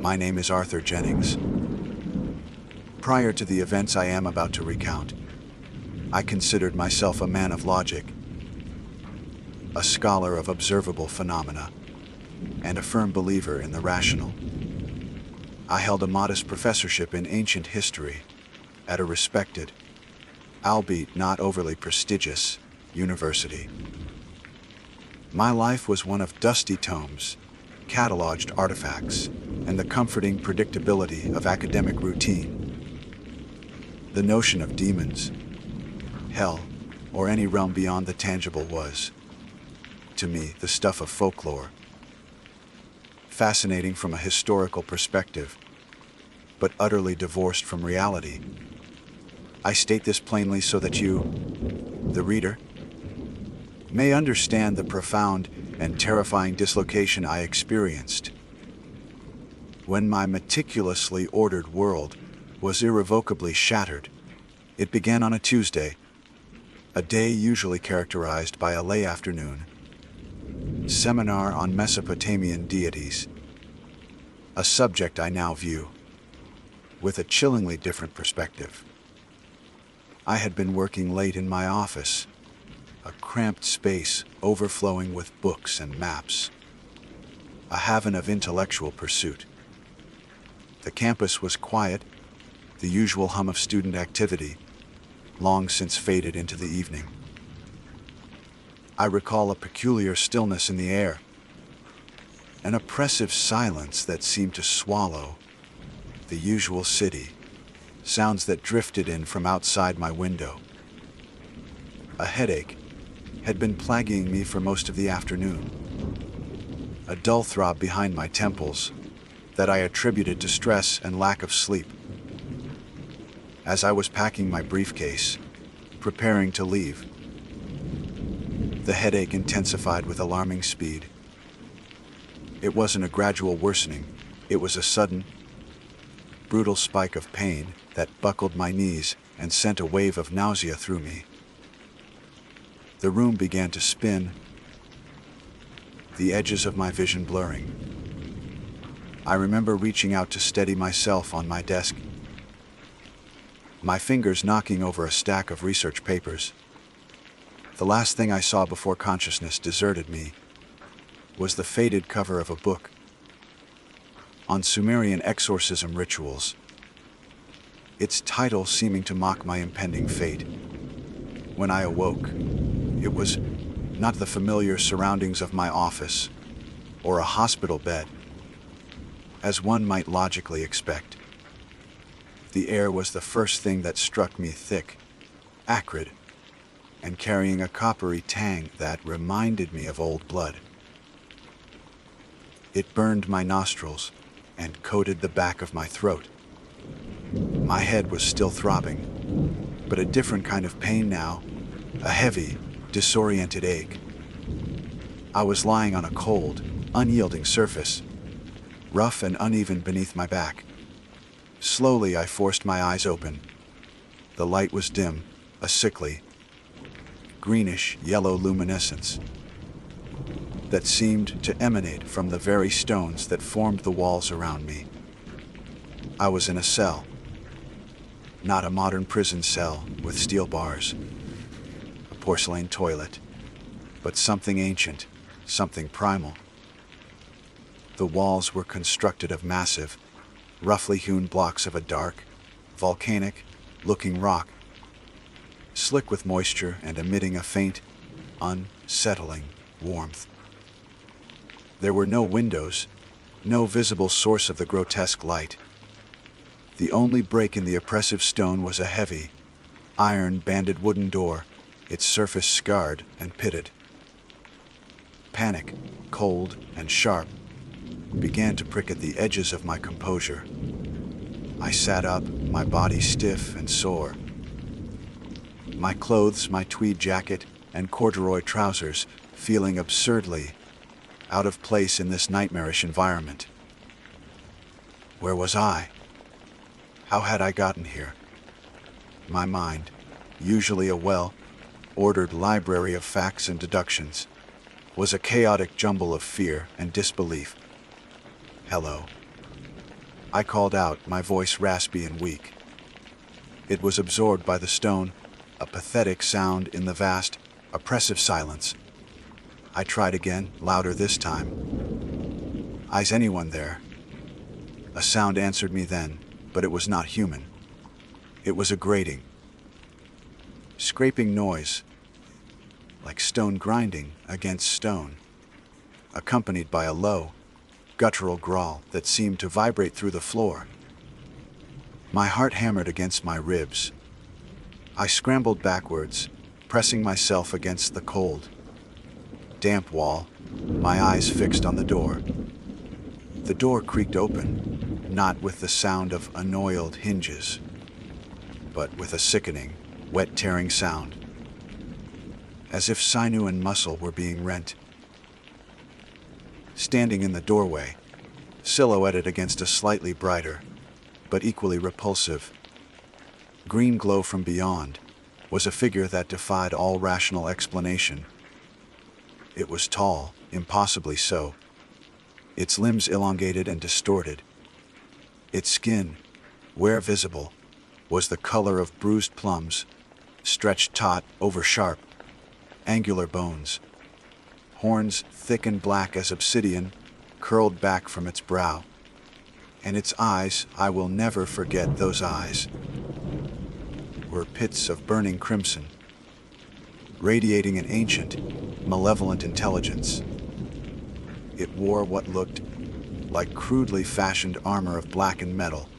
My name is Arthur Jennings. Prior to the events I am about to recount, I considered myself a man of logic, a scholar of observable phenomena, and a firm believer in the rational. I held a modest professorship in ancient history at a respected, albeit not overly prestigious, university. My life was one of dusty tomes, cataloged artifacts, and the comforting predictability of academic routine. The notion of demons, hell, or any realm beyond the tangible was, to me, the stuff of folklore. Fascinating from a historical perspective, but utterly divorced from reality. I state this plainly so that you, the reader, may understand the profound and terrifying dislocation I experienced when my meticulously ordered world was irrevocably shattered. It began on a Tuesday, a day usually characterized by a late afternoon seminar on Mesopotamian deities, a subject I now view with a chillingly different perspective. I had been working late in my office, a cramped space overflowing with books and maps, a haven of intellectual pursuit. The campus was quiet, the usual hum of student activity, long since faded into the evening. I recall a peculiar stillness in the air, an oppressive silence that seemed to swallow the usual city, sounds that drifted in from outside my window. A headache had been plaguing me for most of the afternoon, a dull throb behind my temples that I attributed to stress and lack of sleep. As I was packing my briefcase, preparing to leave, the headache intensified with alarming speed. It wasn't a gradual worsening, it was a sudden, brutal spike of pain that buckled my knees and sent a wave of nausea through me. The room began to spin, the edges of my vision blurring. I remember reaching out to steady myself on my desk, my fingers knocking over a stack of research papers. The last thing I saw before consciousness deserted me was the faded cover of a book on Sumerian exorcism rituals, its title seeming to mock my impending fate. When I awoke, it was not the familiar surroundings of my office or a hospital bed, as one might logically expect. The air was the first thing that struck me, thick, acrid, and carrying a coppery tang that reminded me of old blood. It burned my nostrils and coated the back of my throat. My head was still throbbing, but a different kind of pain now, a heavy, disoriented ache. I was lying on a cold, unyielding surface, rough and uneven beneath my back. Slowly I forced my eyes open. The light was dim, a sickly, greenish-yellow luminescence that seemed to emanate from the very stones that formed the walls around me. I was in a cell, not a modern prison cell with steel bars, a porcelain toilet, but something ancient, something primal. The walls were constructed of massive, roughly hewn blocks of a dark, volcanic-looking rock, slick with moisture and emitting a faint, unsettling warmth. There were no windows, no visible source of the grotesque light. The only break in the oppressive stone was a heavy, iron-banded wooden door, its surface scarred and pitted. Panic, cold and sharp, began to prick at the edges of my composure. I sat up, my body stiff and sore. My clothes, my tweed jacket and corduroy trousers, feeling absurdly out of place in this nightmarish environment. Where was I? How had I gotten here? My mind, usually a well-ordered library of facts and deductions, was a chaotic jumble of fear and disbelief. Hello. I called out, my voice raspy and weak. It was absorbed by the stone, a pathetic sound in the vast, oppressive silence. I tried again, louder this time. "Is anyone there?" A sound answered me then, but it was not human. It was a grating, scraping noise, like stone grinding against stone, accompanied by a low, guttural growl that seemed to vibrate through the floor. My heart hammered against my ribs. I scrambled backwards, pressing myself against the cold, damp wall, my eyes fixed on the door. The door creaked open, not with the sound of anoiled hinges, but with a sickening, wet-tearing sound, as if sinew and muscle were being rent. Standing in the doorway, silhouetted against a slightly brighter, but equally repulsive, green glow from beyond, was a figure that defied all rational explanation. It was tall, impossibly so, its limbs elongated and distorted. Its skin, where visible, was the color of bruised plums, stretched taut over sharp, angular bones. Horns, thick and black as obsidian, curled back from its brow. And its eyes, I will never forget those eyes, were pits of burning crimson, radiating an ancient, malevolent intelligence. It wore what looked like crudely fashioned armor of blackened metal,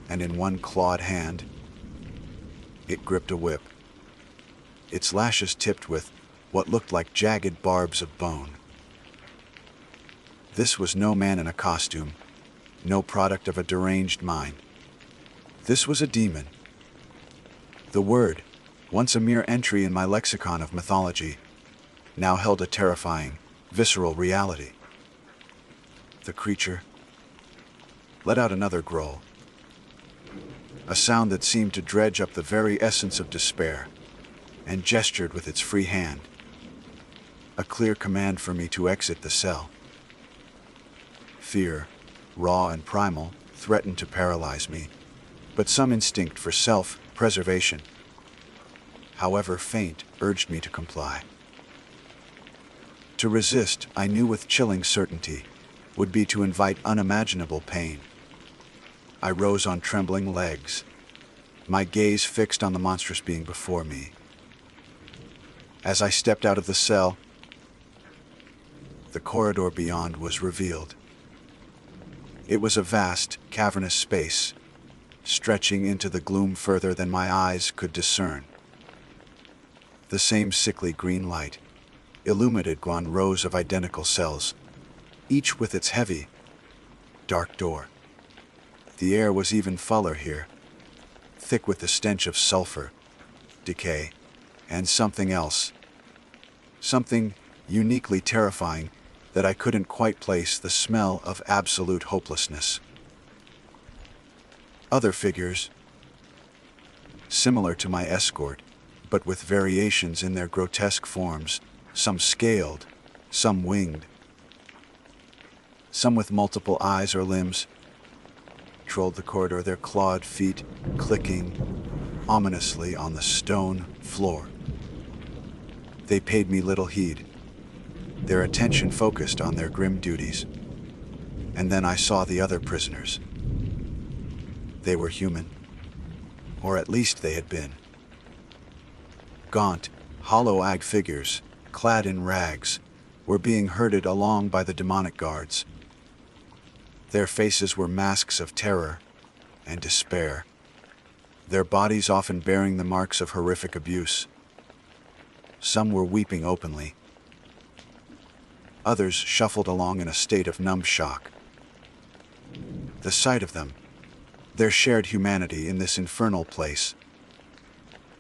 and in one clawed hand, it gripped a whip, its lashes tipped with what looked like jagged barbs of bone. This was no man in a costume, no product of a deranged mind. This was a demon. The word, once a mere entry in my lexicon of mythology, now held a terrifying, visceral reality. The creature let out another growl, a sound that seemed to dredge up the very essence of despair, and gestured with its free hand, a clear command for me to exit the cell. Fear, raw and primal, threatened to paralyze me, but some instinct for self-preservation, however faint, urged me to comply. To resist, I knew with chilling certainty, would be to invite unimaginable pain. I rose on trembling legs, my gaze fixed on the monstrous being before me. As I stepped out of the cell, the corridor beyond was revealed. It was a vast, cavernous space, stretching into the gloom further than my eyes could discern. The same sickly green light illuminated one rows of identical cells, each with its heavy, dark door. The air was even fuller here, thick with the stench of sulfur, decay, and something else. Something uniquely terrifying that I couldn't quite place, the smell of absolute hopelessness. Other figures, similar to my escort, but with variations in their grotesque forms, some scaled, some winged, some with multiple eyes or limbs, patrolled the corridor, their clawed feet clicking ominously on the stone floor. They paid me little heed, their attention focused on their grim duties. And then I saw the other prisoners. They were human, or at least they had been. Gaunt, hollow-eyed figures, clad in rags, were being herded along by the demonic guards. Their faces were masks of terror and despair, their bodies often bearing the marks of horrific abuse. Some were weeping openly. Others shuffled along in a state of numb shock. The sight of them, their shared humanity in this infernal place,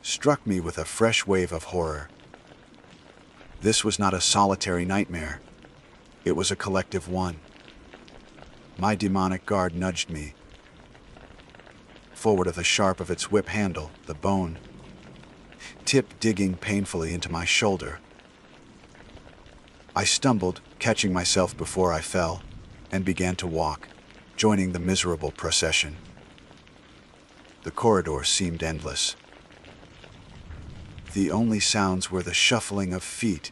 struck me with a fresh wave of horror. This was not a solitary nightmare. It was a collective one. My demonic guard nudged me forward of the sharp of its whip handle, the bone tip digging painfully into my shoulder. I stumbled, catching myself before I fell, and began to walk, joining the miserable procession. The corridor seemed endless. The only sounds were the shuffling of feet,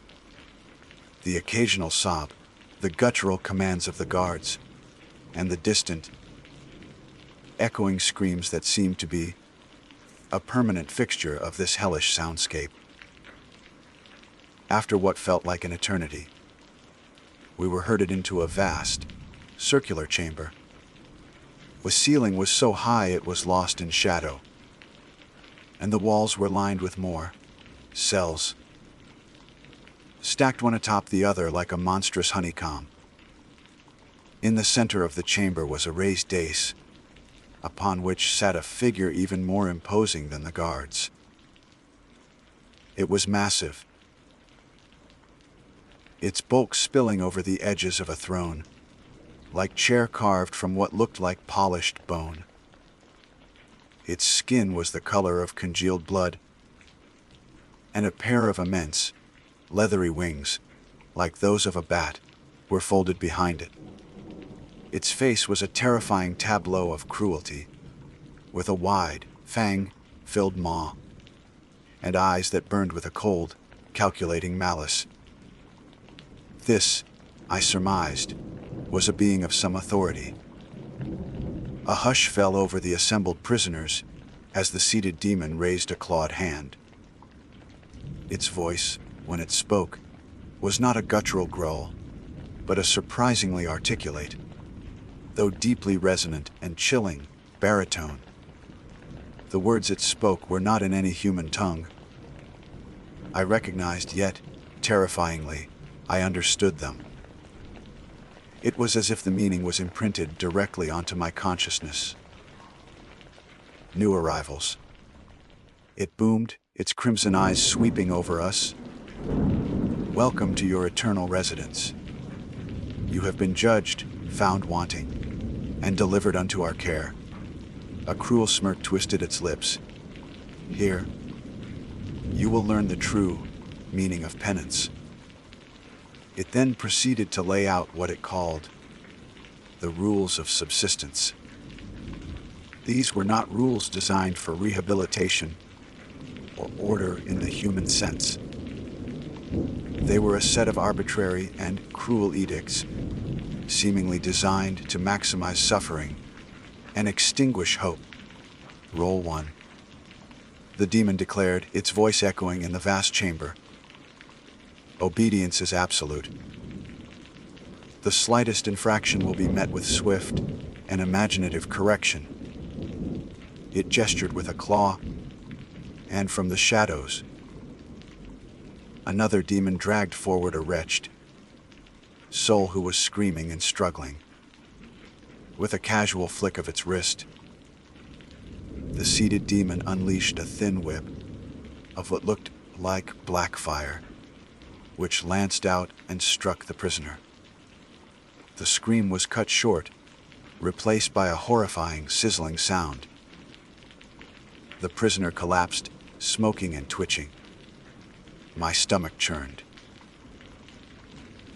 the occasional sob, the guttural commands of the guards, and the distant, echoing screams that seemed to be a permanent fixture of this hellish soundscape. After what felt like an eternity, we were herded into a vast, circular chamber. The ceiling was so high it was lost in shadow, and the walls were lined with more cells, stacked one atop the other like a monstrous honeycomb. In the center of the chamber was a raised dais, upon which sat a figure even more imposing than the guards. It was massive, its bulk spilling over the edges of a throne, like chair carved from what looked like polished bone. Its skin was the color of congealed blood, and a pair of immense, leathery wings, like those of a bat, were folded behind it. Its face was a terrifying tableau of cruelty, with a wide, fang-filled maw, and eyes that burned with a cold, calculating malice. This, I surmised, was a being of some authority. A hush fell over the assembled prisoners as the seated demon raised a clawed hand. Its voice, when it spoke, was not a guttural growl, but a surprisingly articulate, though deeply resonant and chilling, baritone. The words it spoke were not in any human tongue. I recognized, yet, terrifyingly, I understood them. It was as if the meaning was imprinted directly onto my consciousness. New arrivals. It boomed, its crimson eyes sweeping over us. Welcome to your eternal residence. You have been judged, found wanting, and delivered unto our care. A cruel smirk twisted its lips. Here, you will learn the true meaning of penance. It then proceeded to lay out what it called the rules of subsistence. These were not rules designed for rehabilitation or order in the human sense. They were a set of arbitrary and cruel edicts, seemingly designed to maximize suffering and extinguish hope. Roll 1. The demon declared, its voice echoing in the vast chamber. Obedience is absolute. The slightest infraction will be met with swift and imaginative correction. It gestured with a claw, and from the shadows, another demon dragged forward a wretched soul who was screaming and struggling. With a casual flick of its wrist, the seated demon unleashed a thin whip of what looked like black fire, which lanced out and struck the prisoner. The scream was cut short, replaced by a horrifying, sizzling sound. The prisoner collapsed, smoking and twitching. My stomach churned.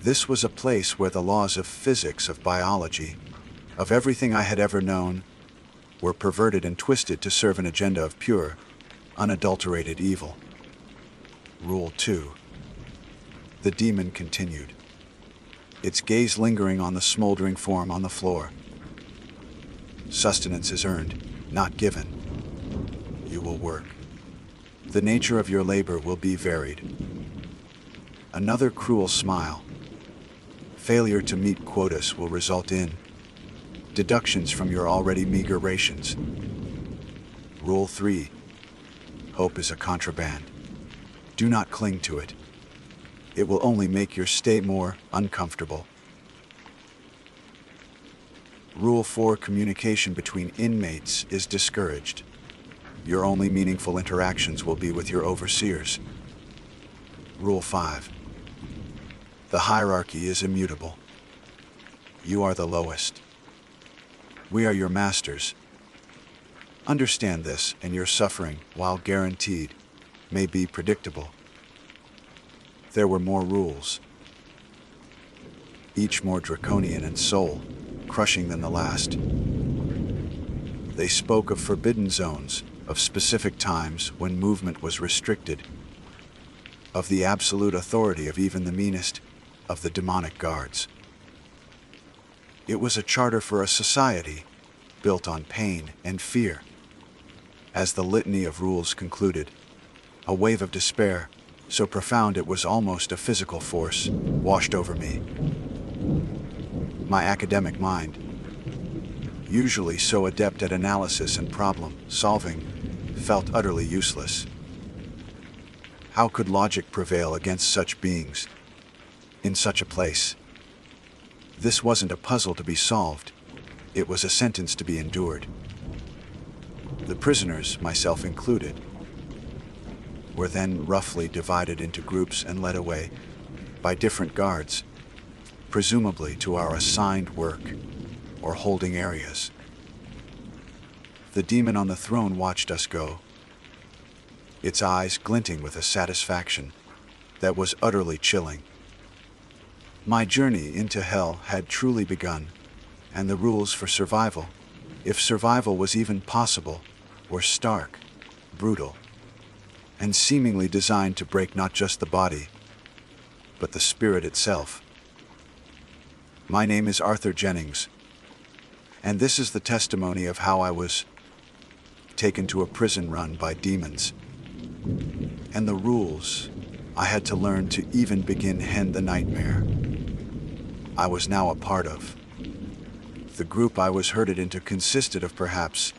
This was a place where the laws of physics, of biology, of everything I had ever known, were perverted and twisted to serve an agenda of pure, unadulterated evil. Rule 2. The demon continued, its gaze lingering on the smoldering form on the floor. Sustenance is earned, not given. You will work. The nature of your labor will be varied. Another cruel smile. Failure to meet quotas will result in deductions from your already meager rations. Rule 3. Hope is a contraband. Do not cling to it. It will only make your stay more uncomfortable. Rule 4. Communication between inmates is discouraged. Your only meaningful interactions will be with your overseers. Rule 5. The hierarchy is immutable. You are the lowest. We are your masters. Understand this, and your suffering, while guaranteed, may be predictable. There were more rules, each more draconian in soul crushing than the last. They spoke of forbidden zones, of specific times when movement was restricted, of the absolute authority of even the meanest of the demonic guards. It was a charter for a society built on pain and fear. As the litany of rules concluded, a wave of despair, so profound it was almost a physical force, washed over me. My academic mind, usually so adept at analysis and problem-solving, felt utterly useless. How could logic prevail against such beings, in such a place? This wasn't a puzzle to be solved, it was a sentence to be endured. The prisoners, myself included, were then roughly divided into groups and led away by different guards, presumably to our assigned work or holding areas. The demon on the throne watched us go, its eyes glinting with a satisfaction that was utterly chilling. My journey into hell had truly begun, and the rules for survival, if survival was even possible, were stark, brutal, and seemingly designed to break not just the body, but the spirit itself. My name is Arthur Jennings, and this is the testimony of how I was taken to a prison run by demons, and the rules I had to learn to even begin Hen the Nightmare I was now a part of. The group I was herded into consisted of perhaps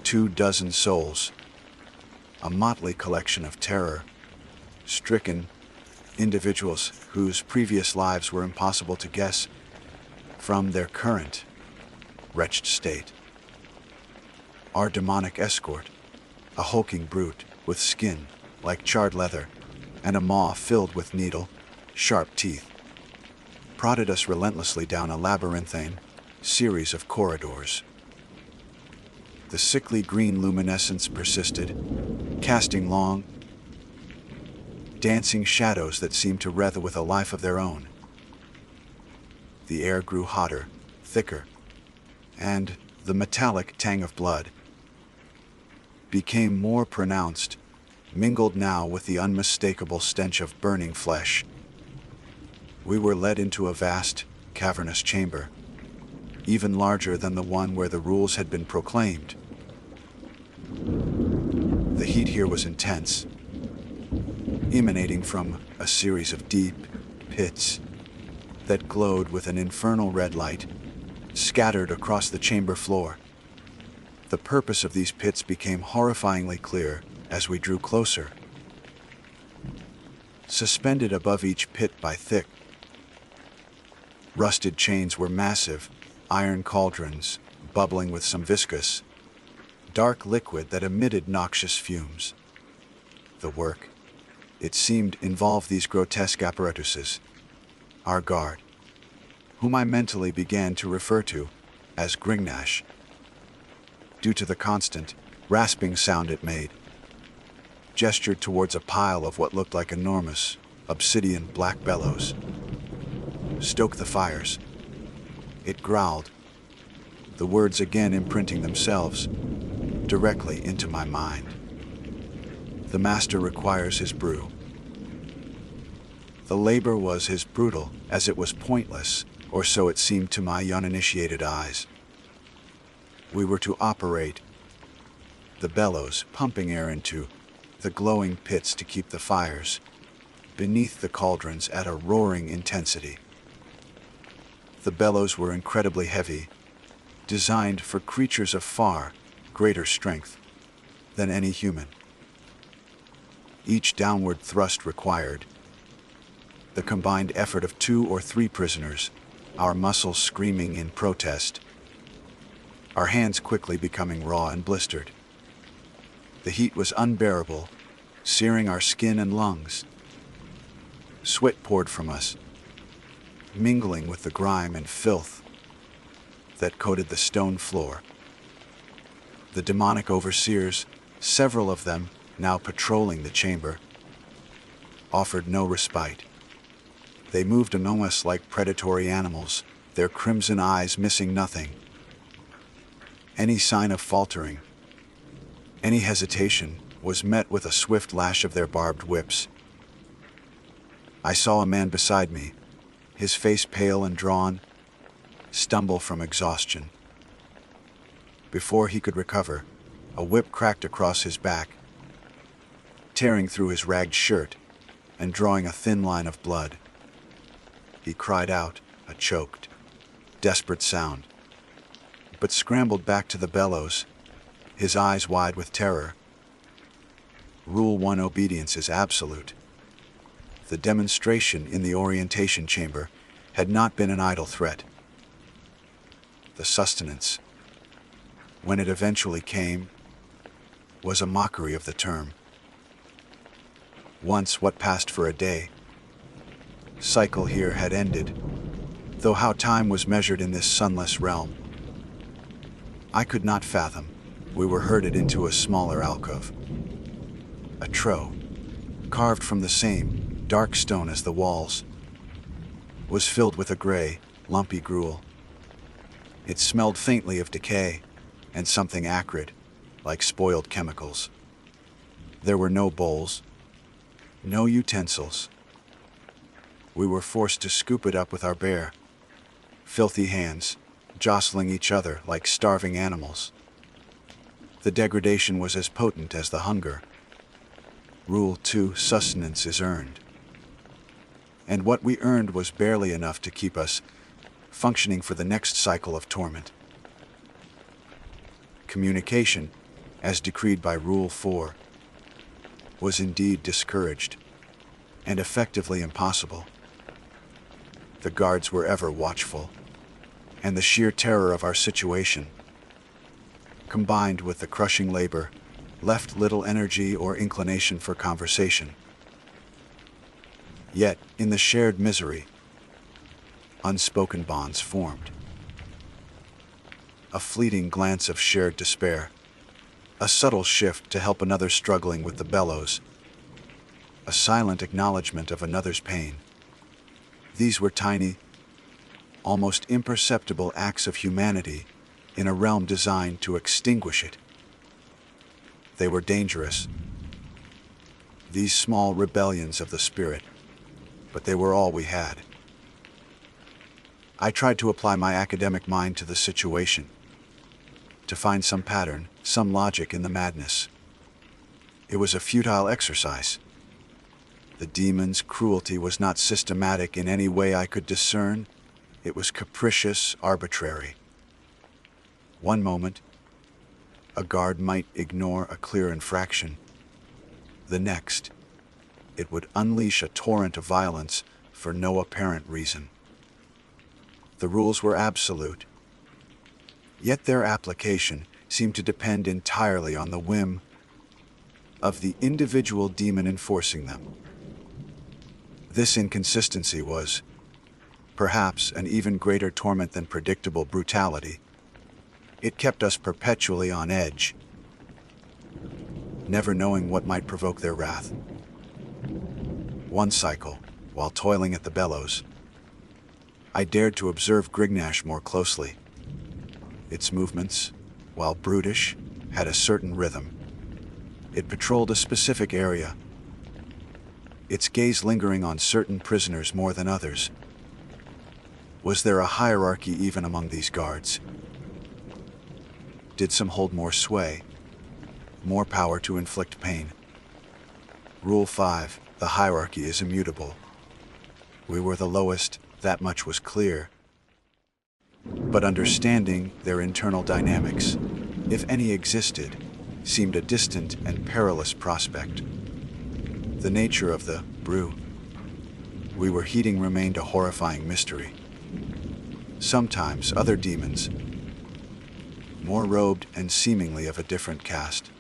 24 souls, a motley collection of terror-stricken individuals whose previous lives were impossible to guess from their current wretched state. Our demonic escort, a hulking brute with skin like charred leather and a maw filled with needle-sharp teeth, prodded us relentlessly down a labyrinthine series of corridors. The sickly green luminescence persisted, casting long, dancing shadows that seemed to writhe with a life of their own. The air grew hotter, thicker, and the metallic tang of blood became more pronounced, mingled now with the unmistakable stench of burning flesh. We were led into a vast, cavernous chamber, even larger than the one where the rules had been proclaimed. The heat here was intense, emanating from a series of deep pits that glowed with an infernal red light scattered across the chamber floor. The purpose of these pits became horrifyingly clear as we drew closer. Suspended above each pit by thick, rusted chains were massive iron cauldrons bubbling with some viscous, dark liquid that emitted noxious fumes. The work, it seemed, involved these grotesque apparatuses. Our guard, whom I mentally began to refer to as Gringnash, due to the constant, rasping sound it made, gestured towards a pile of what looked like enormous, obsidian black bellows. "Stoke the fires," it growled, the words again imprinting themselves directly into my mind. The master requires his brew. The labor was as brutal as it was pointless, or so it seemed to my uninitiated eyes. We were to operate the bellows, pumping air into the glowing pits to keep the fires beneath the cauldrons at a roaring intensity. The bellows were incredibly heavy, designed for creatures of far greater strength than any human. Each downward thrust required the combined effort of 2 or 3 prisoners, our muscles screaming in protest, our hands quickly becoming raw and blistered. The heat was unbearable, searing our skin and lungs. Sweat poured from us, mingling with the grime and filth that coated the stone floor. The demonic overseers, several of them now patrolling the chamber, offered no respite. They moved among us like predatory animals, their crimson eyes missing nothing. Any sign of faltering, any hesitation, was met with a swift lash of their barbed whips. I saw a man beside me, his face pale and drawn, stumble from exhaustion. Before he could recover, a whip cracked across his back, tearing through his ragged shirt and drawing a thin line of blood. He cried out, a choked, desperate sound, but scrambled back to the bellows, his eyes wide with terror. Rule 1: obedience is absolute. The demonstration in the orientation chamber had not been an idle threat. The sustenance, when it eventually came, was a mockery of the term. Once what passed for a day, cycle here had ended, though how time was measured in this sunless realm, I could not fathom. We were herded into a smaller alcove. A trough, carved from the same dark stone as the walls, was filled with a gray, lumpy gruel. It smelled faintly of decay and something acrid, like spoiled chemicals. There were no bowls, no utensils. We were forced to scoop it up with our bare, filthy hands, jostling each other like starving animals. The degradation was as potent as the hunger. Rule 2: sustenance is earned. And what we earned was barely enough to keep us functioning for the next cycle of torment. Communication, as decreed by Rule 4, was indeed discouraged and effectively impossible. The guards were ever watchful, and the sheer terror of our situation, combined with the crushing labor, left little energy or inclination for conversation. Yet, in the shared misery, unspoken bonds formed. A fleeting glance of shared despair, a subtle shift to help another struggling with the bellows, a silent acknowledgement of another's pain. These were tiny, almost imperceptible acts of humanity in a realm designed to extinguish it. They were dangerous, these small rebellions of the spirit, but they were all we had. I tried to apply my academic mind to the situation, to find some pattern, some logic in the madness. It was a futile exercise. The demon's cruelty was not systematic in any way I could discern. It was capricious, arbitrary. One moment, a guard might ignore a clear infraction. The next, it would unleash a torrent of violence for no apparent reason. The rules were absolute, yet their application seemed to depend entirely on the whim of the individual demon enforcing them. This inconsistency was, perhaps, an even greater torment than predictable brutality. It kept us perpetually on edge, never knowing what might provoke their wrath. One cycle, while toiling at the bellows, I dared to observe Grignash more closely. Its movements, while brutish, had a certain rhythm. It patrolled a specific area, its gaze lingering on certain prisoners more than others. Was there a hierarchy even among these guards? Did some hold more sway, more power to inflict pain? Rule 5: the hierarchy is immutable. We were the lowest, that much was clear. But understanding their internal dynamics, if any existed, seemed a distant and perilous prospect. The nature of the brew we were heating remained a horrifying mystery. Sometimes other demons, more robed and seemingly of a different caste,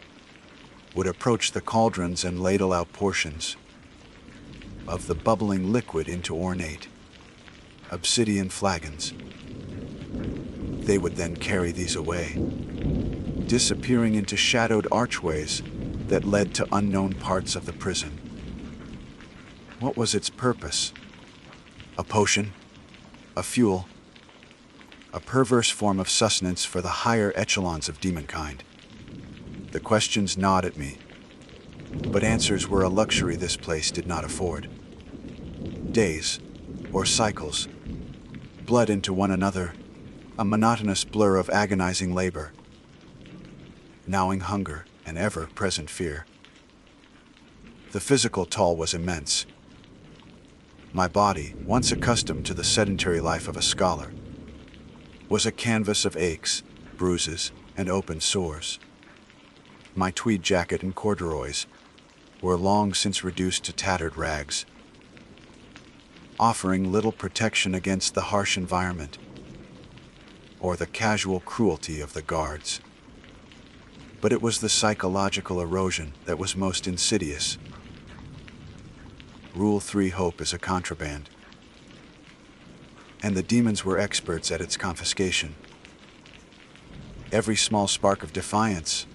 would approach the cauldrons and ladle out portions of the bubbling liquid into ornate, obsidian flagons. They would then carry these away, disappearing into shadowed archways that led to unknown parts of the prison. What was its purpose? A potion? A fuel? a perverse form of sustenance for the higher echelons of demonkind. The questions gnawed at me, but answers were a luxury this place did not afford. Days, or cycles, bled into one another, a monotonous blur of agonizing labor, gnawing hunger and ever-present fear. The physical toll was immense. My body, once accustomed to the sedentary life of a scholar, was a canvas of aches, bruises, and open sores. My tweed jacket and corduroys were long since reduced to tattered rags, offering little protection against the harsh environment or the casual cruelty of the guards. But it was the psychological erosion that was most insidious. Rule 3: hope is a contraband, and the demons were experts at its confiscation. Every small spark of defiance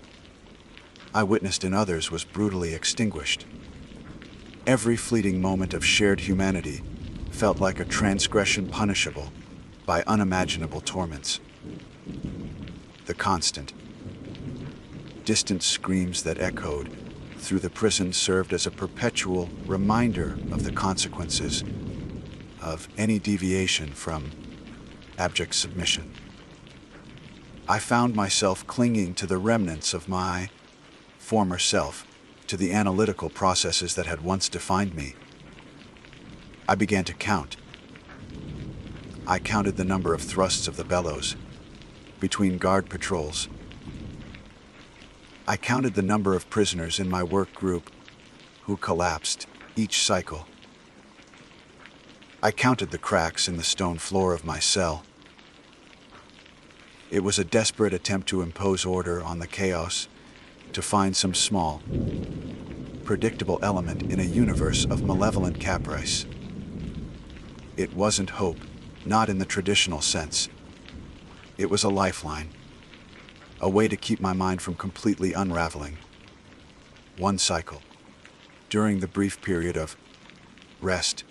I witnessed in others was brutally extinguished. Every fleeting moment of shared humanity felt like a transgression punishable by unimaginable torments. The constant, distant screams that echoed through the prison served as a perpetual reminder of the consequences of any deviation from abject submission. I found myself clinging to the remnants of my former self, to the analytical processes that had once defined me. I began to count. I counted the number of thrusts of the bellows between guard patrols. I counted the number of prisoners in my work group who collapsed each cycle. I counted the cracks in the stone floor of my cell. It was a desperate attempt to impose order on the chaos, to find some small, predictable element in a universe of malevolent caprice. It wasn't hope, not in the traditional sense. It was a lifeline, a way to keep my mind from completely unraveling. One cycle, during the brief period of rest,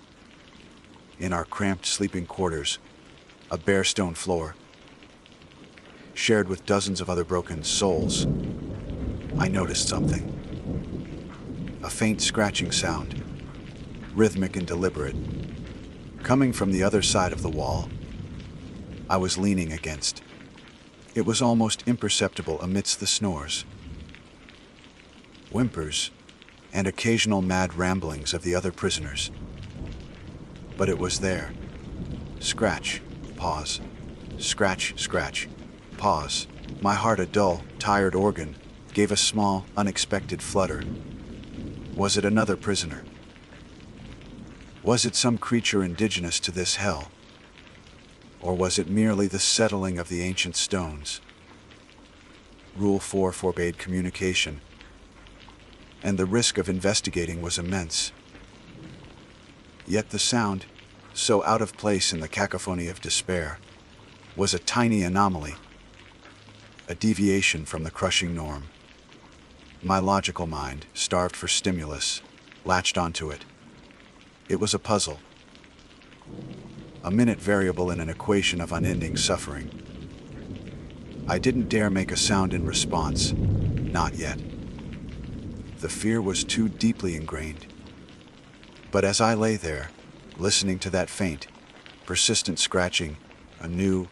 in our cramped sleeping quarters, a bare stone floor, shared with dozens of other broken souls, I noticed something. A faint scratching sound, rhythmic and deliberate, coming from the other side of the wall I was leaning against. It was almost imperceptible amidst the snores, whimpers, and occasional mad ramblings of the other prisoners. But it was there. Scratch, pause, scratch, scratch, pause. My heart, a dull, tired organ, gave a small, unexpected flutter. Was it another prisoner? Was it some creature indigenous to this hell? Or was it merely the settling of the ancient stones? Rule 4 forbade communication, and the risk of investigating was immense. Yet the sound, so out of place in the cacophony of despair, was a tiny anomaly, a deviation from the crushing norm. My logical mind, starved for stimulus, latched onto it. It was a puzzle, a minute variable in an equation of unending suffering. I didn't dare make a sound in response, not yet. The fear was too deeply ingrained. But as I lay there, listening to that faint, persistent scratching, a new,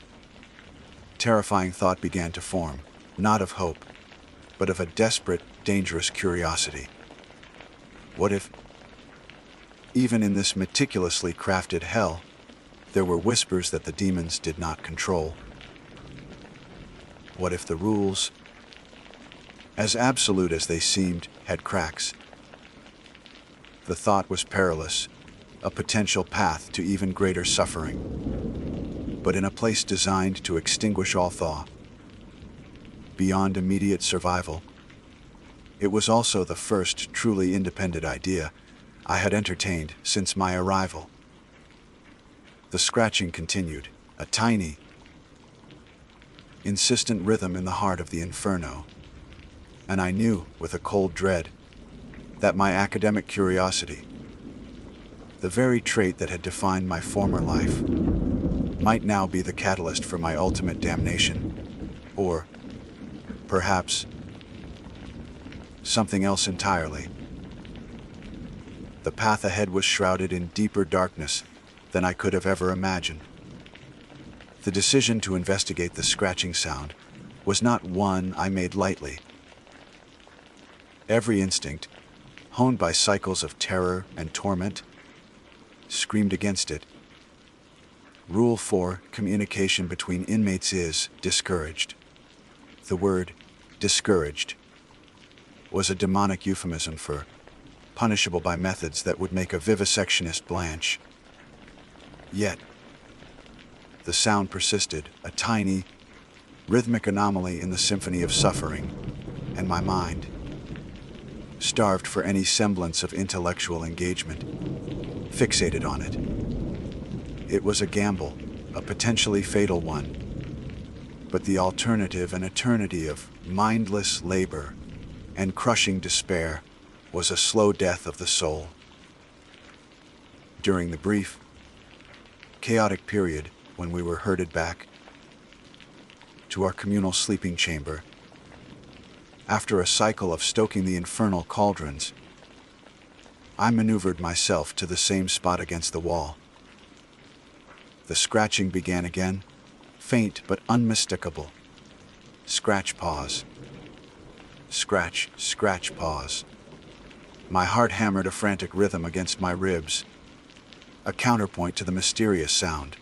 terrifying thought began to form, not of hope, but of a desperate, dangerous curiosity. What if, even in this meticulously crafted hell, there were whispers that the demons did not control? What if the rules, as absolute as they seemed, had cracks? The thought was perilous, a potential path to even greater suffering. But in a place designed to extinguish all thaw, beyond immediate survival, it was also the first truly independent idea I had entertained since my arrival. The scratching continued, a tiny, insistent rhythm in the heart of the inferno, and I knew, with a cold dread, that my academic curiosity, the very trait that had defined my former life, might now be the catalyst for my ultimate damnation. Or, perhaps, something else entirely. The path ahead was shrouded in deeper darkness than I could have ever imagined. The decision to investigate the scratching sound was not one I made lightly. Every instinct, honed by cycles of terror and torment, screamed against it. Rule 4: communication between inmates is discouraged. The word discouraged was a demonic euphemism for punishable by methods that would make a vivisectionist blanch. Yet, the sound persisted, a tiny, rhythmic anomaly in the symphony of suffering, and my mind, starved for any semblance of intellectual engagement, fixated on it. It was a gamble, a potentially fatal one, but the alternative, an eternity of mindless labor and crushing despair, was a slow death of the soul. During the brief, chaotic period when we were herded back to our communal sleeping chamber, after a cycle of stoking the infernal cauldrons, I maneuvered myself to the same spot against the wall. The scratching began again, faint but unmistakable. Scratch, pause. Scratch, scratch, pause. My heart hammered a frantic rhythm against my ribs, a counterpoint to the mysterious sound.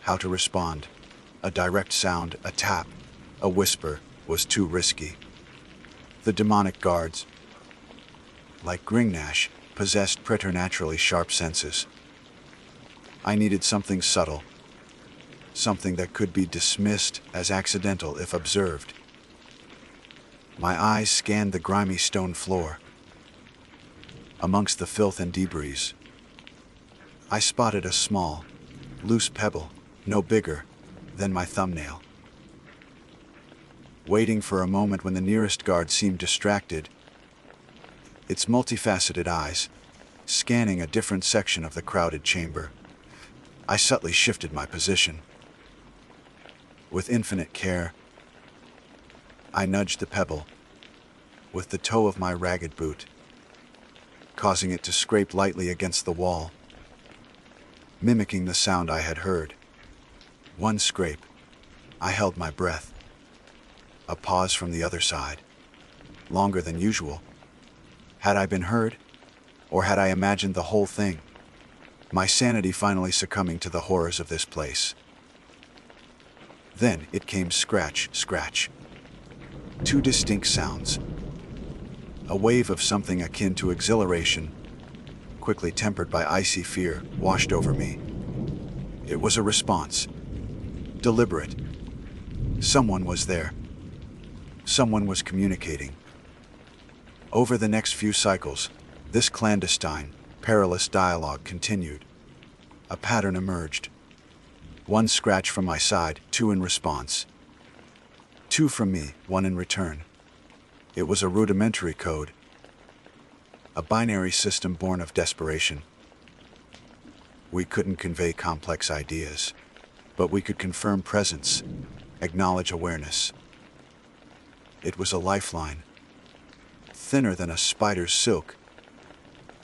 How to respond? A direct sound, a tap, a whisper, was too risky. The demonic guards, like Gringnash, possessed preternaturally sharp senses. I needed something subtle, something that could be dismissed as accidental if observed. My eyes scanned the grimy stone floor. Amongst the filth and debris, I spotted a small, loose pebble, no bigger than my thumbnail. Waiting for a moment when the nearest guard seemed distracted, its multifaceted eyes scanning a different section of the crowded chamber, I subtly shifted my position. With infinite care, I nudged the pebble with the toe of my ragged boot, causing it to scrape lightly against the wall, mimicking the sound I had heard. One scrape, I held my breath. A pause from the other side, longer than usual. Had I been heard, or had I imagined the whole thing? My sanity finally succumbing to the horrors of this place. Then it came: scratch, scratch. Two distinct sounds. A wave of something akin to exhilaration, quickly tempered by icy fear, washed over me. It was a response. Deliberate. Someone was there. Someone was communicating. Over the next few cycles, this clandestine, perilous dialogue continued. A pattern emerged. One scratch from my side, two in response. Two from me, one in return. It was a rudimentary code, a binary system born of desperation. We couldn't convey complex ideas, but we could confirm presence, acknowledge awareness. It was a lifeline, thinner than a spider's silk,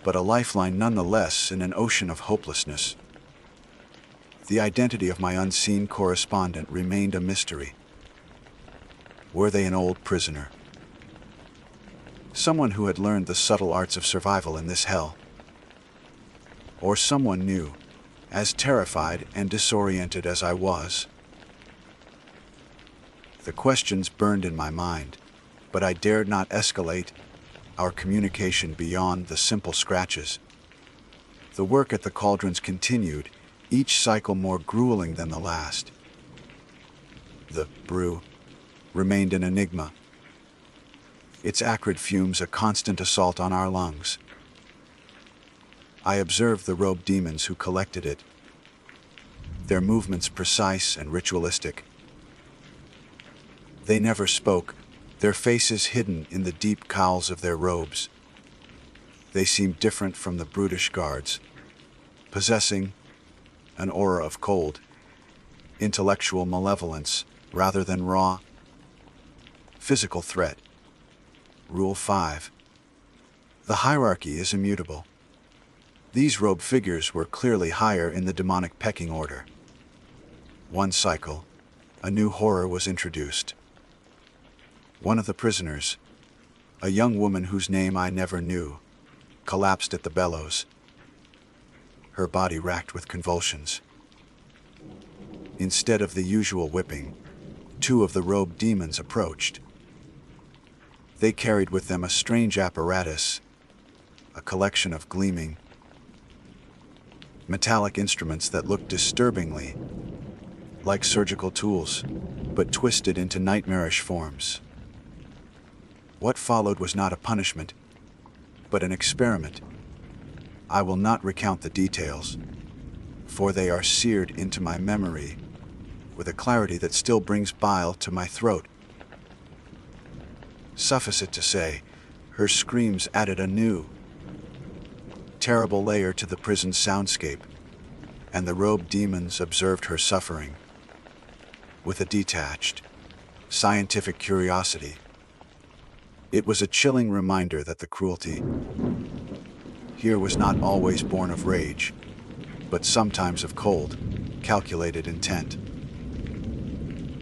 but a lifeline nonetheless in an ocean of hopelessness. The identity of my unseen correspondent remained a mystery. Were they an old prisoner? Someone who had learned the subtle arts of survival in this hell? Or someone new, as terrified and disoriented as I was? The questions burned in my mind, but I dared not escalate our communication beyond the simple scratches. The work at the cauldrons continued, each cycle more grueling than the last. The brew remained an enigma, its acrid fumes a constant assault on our lungs. I observed the robed demons who collected it, their movements precise and ritualistic. They never spoke, their faces hidden in the deep cowls of their robes. They seemed different from the brutish guards, possessing an aura of cold, intellectual malevolence rather than raw physical threat. Rule 5. The hierarchy is immutable. These robed figures were clearly higher in the demonic pecking order. One cycle, a new horror was introduced. One of the prisoners, a young woman whose name I never knew, collapsed at the bellows, her body racked with convulsions. Instead of the usual whipping, two of the robed demons approached. They carried with them a strange apparatus, a collection of gleaming, metallic instruments that looked disturbingly like surgical tools, but twisted into nightmarish forms. What followed was not a punishment, but an experiment. I will not recount the details, for they are seared into my memory with a clarity that still brings bile to my throat. Suffice it to say, her screams added a new, terrible layer to the prison's soundscape, and the robed demons observed her suffering with a detached, scientific curiosity. It was a chilling reminder that the cruelty here was not always born of rage, but sometimes of cold, calculated intent.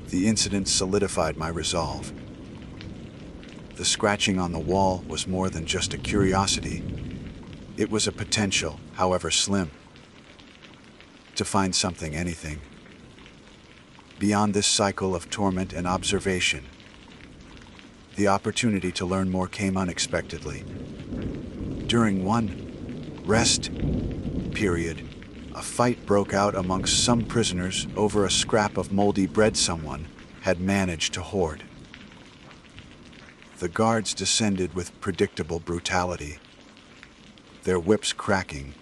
The incident solidified my resolve. The scratching on the wall was more than just a curiosity. It was a potential, however slim, to find something, anything, beyond this cycle of torment and observation. The opportunity to learn more came unexpectedly. During one rest period, a fight broke out amongst some prisoners over a scrap of moldy bread someone had managed to hoard. The guards descended with predictable brutality, their whips cracking,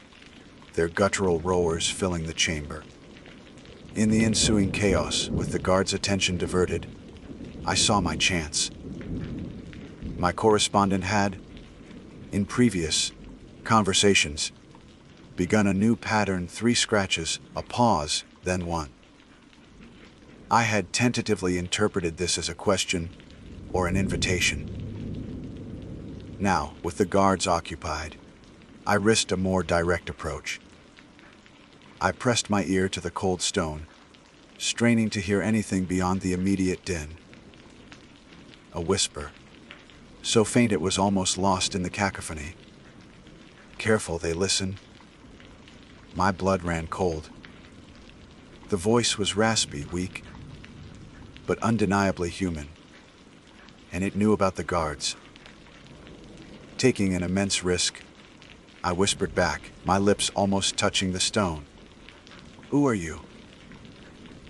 their guttural roars filling the chamber. In the ensuing chaos, with the guards' attention diverted, I saw my chance. My correspondent had, in previous conversations, begun a new pattern: 3 scratches, a pause, then 1. I had tentatively interpreted this as a question or an invitation. Now, with the guards occupied, I risked a more direct approach. I pressed my ear to the cold stone, straining to hear anything beyond the immediate din. A whisper, so faint it was almost lost in the cacophony. Careful, they listen. My blood ran cold. The voice was raspy, weak, but undeniably human, and it knew about the guards. Taking an immense risk, I whispered back, my lips almost touching the stone. "Who are you?"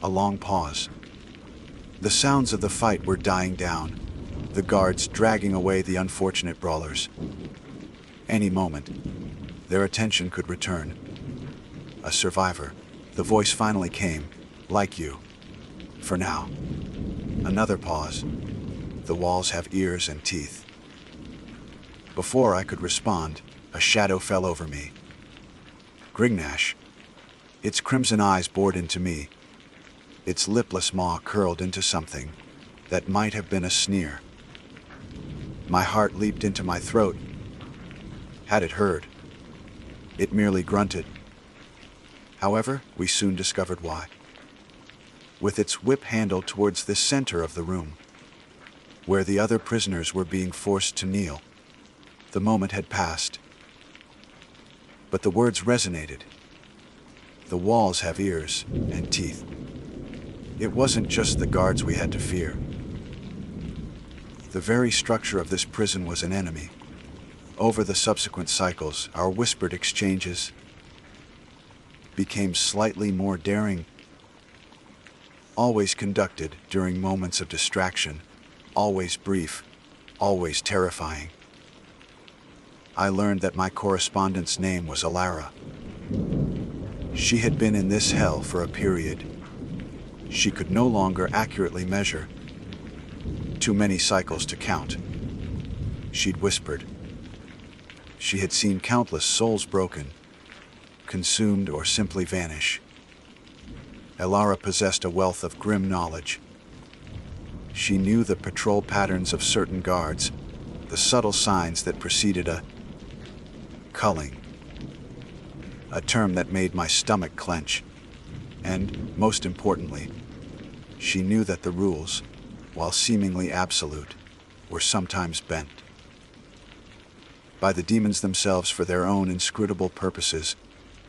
A long pause. The sounds of the fight were dying down, the guards dragging away the unfortunate brawlers. Any moment, their attention could return. "A survivor," the voice finally came, "like you. For now." Another pause. "The walls have ears and teeth." Before I could respond, a shadow fell over me. Grignash. Its crimson eyes bored into me. Its lipless maw curled into something that might have been a sneer. My heart leaped into my throat. Had it heard? It merely grunted. However, we soon discovered why. With its whip handle towards the center of the room, where the other prisoners were being forced to kneel. The moment had passed, but the words resonated. The walls have ears and teeth. It wasn't just the guards we had to fear. The very structure of this prison was an enemy. Over the subsequent cycles, our whispered exchanges became slightly more daring, always conducted during moments of distraction, always brief, always terrifying. I learned that my correspondent's name was Alara. She had been in this hell for a period she could no longer accurately measure. Too many cycles to count. She'd whispered. She had seen countless souls broken, consumed, or simply vanish. Elara possessed a wealth of grim knowledge. She knew the patrol patterns of certain guards, the subtle signs that preceded a culling, a term that made my stomach clench, and, most importantly, she knew that the rules, while seemingly absolute, were sometimes bent by the demons themselves for their own inscrutable purposes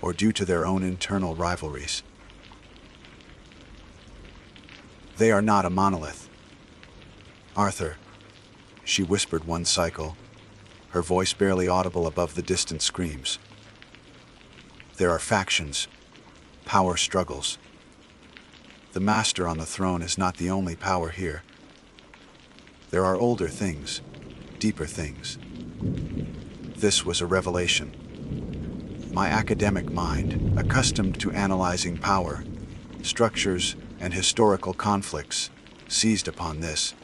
or due to their own internal rivalries. They are not a monolith. Arthur, she whispered one cycle, her voice barely audible above the distant screams. There are factions, power struggles. The master on the throne is not the only power here. There are older things, deeper things. This was a revelation. My academic mind, accustomed to analyzing power, structures, and historical conflicts, seized upon this.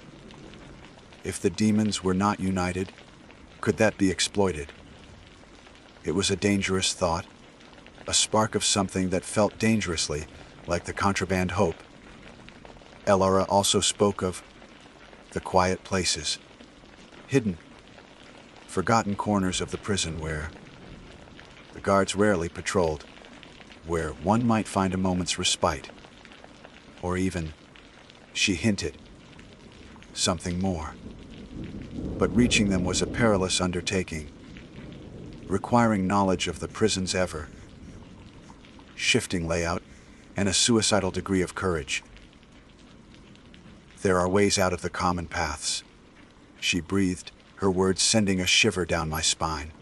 If the demons were not united, could that be exploited? It was a dangerous thought, a spark of something that felt dangerously like the contraband hope. Elara also spoke of the quiet places, hidden, forgotten corners of the prison where the guards rarely patrolled, where one might find a moment's respite, or even, she hinted, something more. But reaching them was a perilous undertaking, requiring knowledge of the prison's ever-shifting layout and a suicidal degree of courage. There are ways out of the common paths, she breathed, her words sending a shiver down my spine.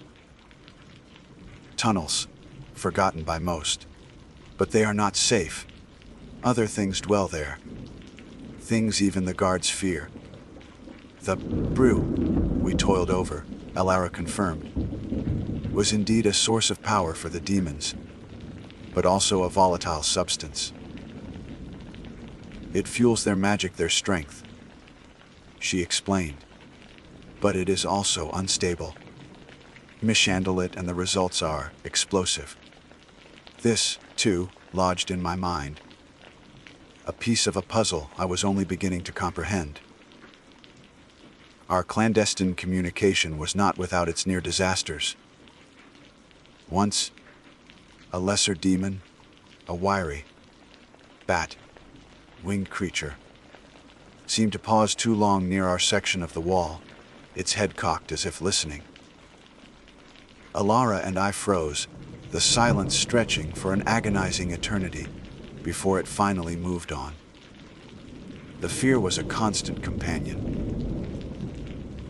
Tunnels, forgotten by most, but they are not safe. Other things dwell there, things even the guards fear. The brew we toiled over, Elara confirmed, was indeed a source of power for the demons, but also a volatile substance. It fuels their magic, their strength, she explained, but it is also unstable. Mishandle it and the results are explosive. This, too, lodged in my mind, a piece of a puzzle I was only beginning to comprehend. Our clandestine communication was not without its near disasters. Once, a lesser demon, a wiry, bat-winged creature, seemed to pause too long near our section of the wall, its head cocked as if listening. Elara and I froze, the silence stretching for an agonizing eternity before it finally moved on. The fear was a constant companion,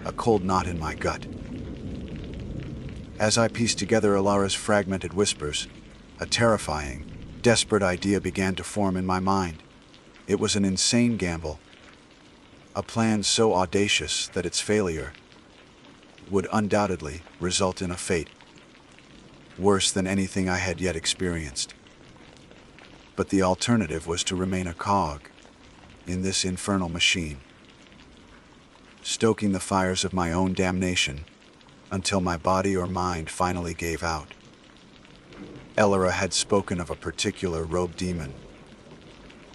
a cold knot in my gut. As I pieced together Elara's fragmented whispers, a terrifying, desperate idea began to form in my mind. It was an insane gamble, a plan so audacious that its failure would undoubtedly result in a fate worse than anything I had yet experienced. But the alternative was to remain a cog in this infernal machine, stoking the fires of my own damnation until my body or mind finally gave out. Elara had spoken of a particular robed demon,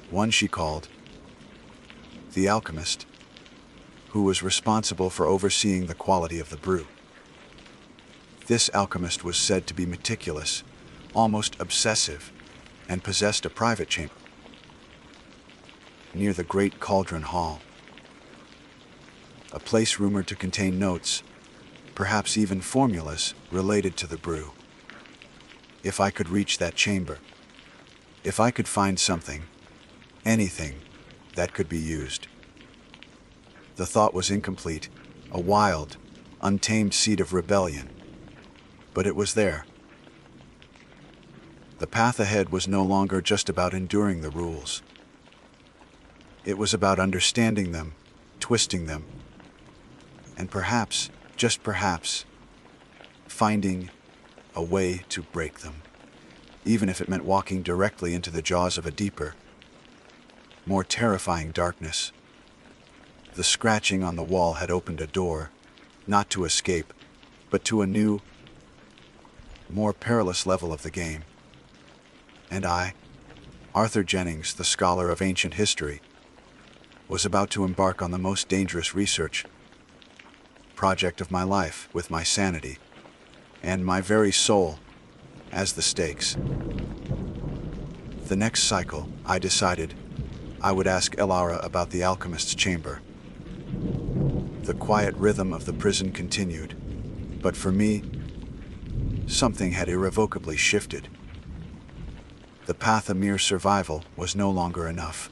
one she called the alchemist, who was responsible for overseeing the quality of the brew. This alchemist was said to be meticulous, almost obsessive, and possessed a private chamber near the great cauldron hall, a place rumored to contain notes, perhaps even formulas related to the brew. If I could reach that chamber, if I could find something, anything, that could be used. The thought was incomplete, a wild, untamed seed of rebellion, but it was there. The path ahead was no longer just about enduring the rules. It was about understanding them, twisting them, and perhaps, just perhaps, finding a way to break them, even if it meant walking directly into the jaws of a deeper, more terrifying darkness. The scratching on the wall had opened a door, not to escape, but to a new, more perilous level of the game. And I, Arthur Jennings, the scholar of ancient history, was about to embark on the most dangerous research project of my life, with my sanity and my very soul as the stakes. The next cycle, I decided I would ask Elara about the alchemist's chamber. The quiet rhythm of the prison continued, but for me, something had irrevocably shifted. The path of mere survival was no longer enough.